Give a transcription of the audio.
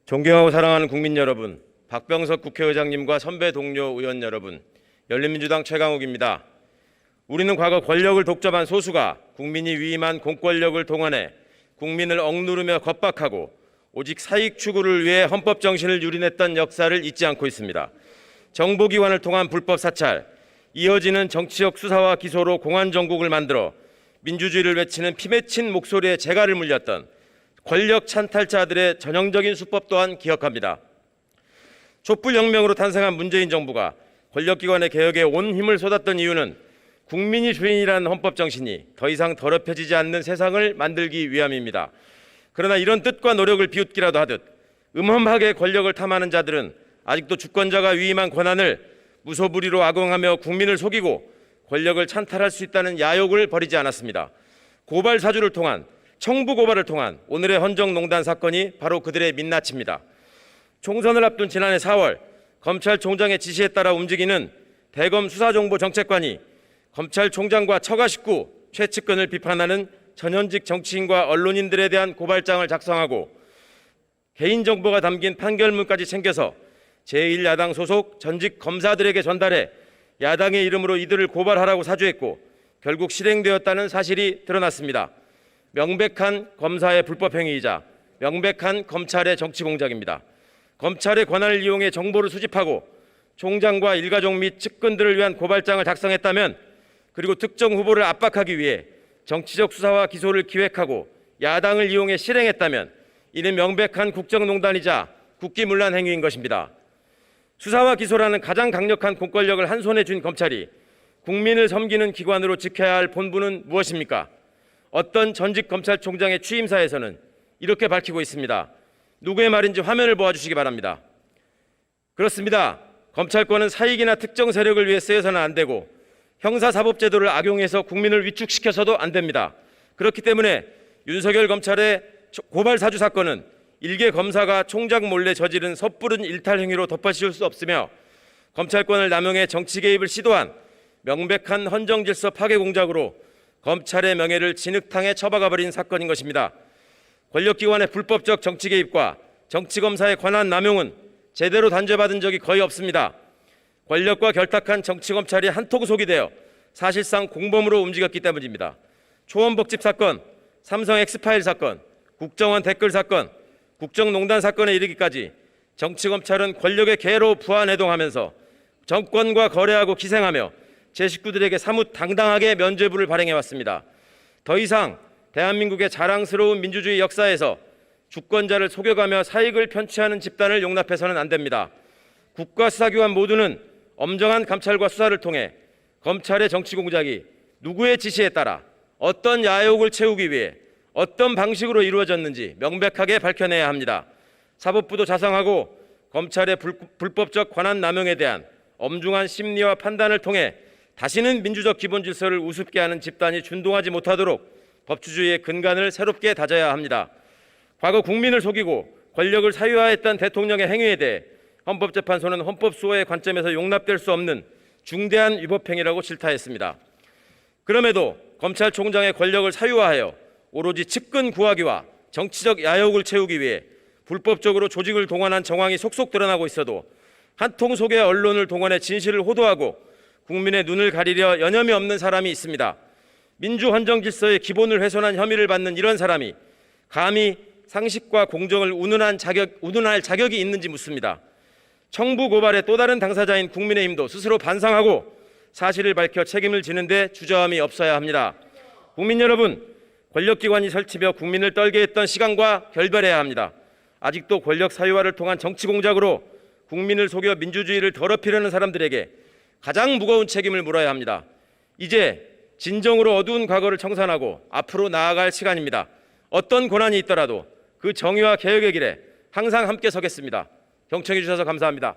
존경하고 사랑하는 국민 여러분, 박병석 국회의장님과 선배 동료 의원 여러분, 열린민주당 최강욱입니다. 우리는 과거 권력을 독점한 소수가 국민이 위임한 공권력을 동원해 국민을 억누르며 겁박하고 오직 사익 추구를 위해 헌법 정신을 유린했던 역사를 잊지 않고 있습니다. 정보기관을 통한 불법 사찰, 이어지는 정치적 수사와 기소로 공안정국을 만들어 민주주의를 외치는 피맺힌 목소리에 재갈을 물렸던 권력 찬탈자들의 전형적인 수법 또한 기억합니다. 촛불혁명으로 탄생한 문재인 정부가 권력기관의 개혁에 온 힘을 쏟았던 이유는 국민이 주인이라는 헌법 정신이 더 이상 더럽혀지지 않는 세상을 만들기 위함입니다. 그러나 이런 뜻과 노력을 비웃기라도 하듯 음험하게 권력을 탐하는 자들은 아직도 주권자가 위임한 권한을 무소불위로 악용하며 국민을 속이고 권력을 찬탈할 수 있다는 야욕을 버리지 않았습니다. 고발 사주를 통한 청부 고발을 통한 오늘의 헌정농단 사건이 바로 그들의 민낯입니다. 총선을 앞둔 지난해 4월 검찰총장의 지시에 따라 움직이는 대검 수사정보정책관이 검찰총장과 처가 식구 최측근을 비판하는 전현직 정치인과 언론인들에 대한 고발장을 작성하고 개인정보가 담긴 판결문까지 챙겨서 제1야당 소속 전직 검사들에게 전달해 야당의 이름으로 이들을 고발하라고 사주했고 결국 실행되었다는 사실이 드러났습니다. 명백한 검사의 불법행위이자 명백한 검찰의 정치공작입니다. 검찰의 권한을 이용해 정보를 수집하고 총장과 일가족 및 측근들을 위한 고발장을 작성했다면, 그리고 특정 후보를 압박하기 위해 정치적 수사와 기소를 기획하고 야당을 이용해 실행했다면 이는 명백한 국정농단이자 국기문란 행위인 것입니다. 수사와 기소라는 가장 강력한 공권력을 한 손에 쥔 검찰이 국민을 섬기는 기관으로 지켜야 할 본분은 무엇입니까? 어떤 전직 검찰총장의 취임사에서는 이렇게 밝히고 있습니다. 누구의 말인지 화면을 보아주시기 바랍니다. 그렇습니다. 검찰권은 사익이나 특정 세력을 위해 쓰여서는 안 되고 형사사법제도를 악용해서 국민을 위축시켜서도 안 됩니다. 그렇기 때문에 윤석열 검찰의 고발 사주 사건은 일개 검사가 총장 몰래 저지른 섣부른 일탈 행위로 덮어씌울 수 없으며 검찰권을 남용해 정치 개입을 시도한 명백한 헌정질서 파괴 공작으로 검찰의 명예를 진흙탕에 처박아버린 사건인 것입니다. 권력기관의 불법적 정치 개입과 정치검사의 권한 남용은 제대로 단죄받은 적이 거의 없습니다. 권력과 결탁한 정치검찰이 한통속이 되어 사실상 공범으로 움직였기 때문입니다. 초원복집 사건, 삼성 엑스파일 사건, 국정원 댓글 사건, 국정농단 사건에 이르기까지 정치검찰은 권력의 개로 부안해동하면서 정권과 거래하고 기생하며 제 식구들에게 사뭇 당당하게 면죄부를 발행해왔습니다. 더 이상 대한민국의 자랑스러운 민주주의 역사에서 주권자를 속여가며 사익을 편취하는 집단을 용납해서는 안 됩니다. 국가 수사기관 모두는 엄정한 감찰과 수사를 통해 검찰의 정치 공작이 누구의 지시에 따라 어떤 야욕을 채우기 위해 어떤 방식으로 이루어졌는지 명백하게 밝혀내야 합니다. 사법부도 자성하고 검찰의 불법적 권한 남용에 대한 엄중한 심리와 판단을 통해 다시는 민주적 기본 질서를 우습게 하는 집단이 준동하지 못하도록 법치주의의 근간을 새롭게 다져야 합니다. 과거 국민을 속이고 권력을 사유화했던 대통령의 행위에 대해 헌법재판소는 헌법수호의 관점에서 용납될 수 없는 중대한 위법행위라고 질타했습니다. 그럼에도 검찰총장의 권력을 사유화하여 오로지 측근 구하기와 정치적 야욕을 채우기 위해 불법적으로 조직을 동원한 정황이 속속 드러나고 있어도 한통 속의 언론을 동원해 진실을 호도하고 국민의 눈을 가리려 여념이 없는 사람이 있습니다. 민주헌정질서의 기본을 훼손한 혐의를 받는 이런 사람이 감히 상식과 공정을 운운할 자격이 있는지 묻습니다. 청부 고발의 또 다른 당사자인 국민의힘도 스스로 반성하고 사실을 밝혀 책임을 지는 데 주저함이 없어야 합니다. 국민 여러분, 권력기관이 설치며 국민을 떨게 했던 시간과 결별해야 합니다. 아직도 권력 사유화를 통한 정치 공작으로 국민을 속여 민주주의를 더럽히려는 사람들에게 가장 무거운 책임을 물어야 합니다. 이제 진정으로 어두운 과거를 청산하고 앞으로 나아갈 시간입니다. 어떤 고난이 있더라도 그 정의와 개혁의 길에 항상 함께 서겠습니다. 경청해 주셔서 감사합니다.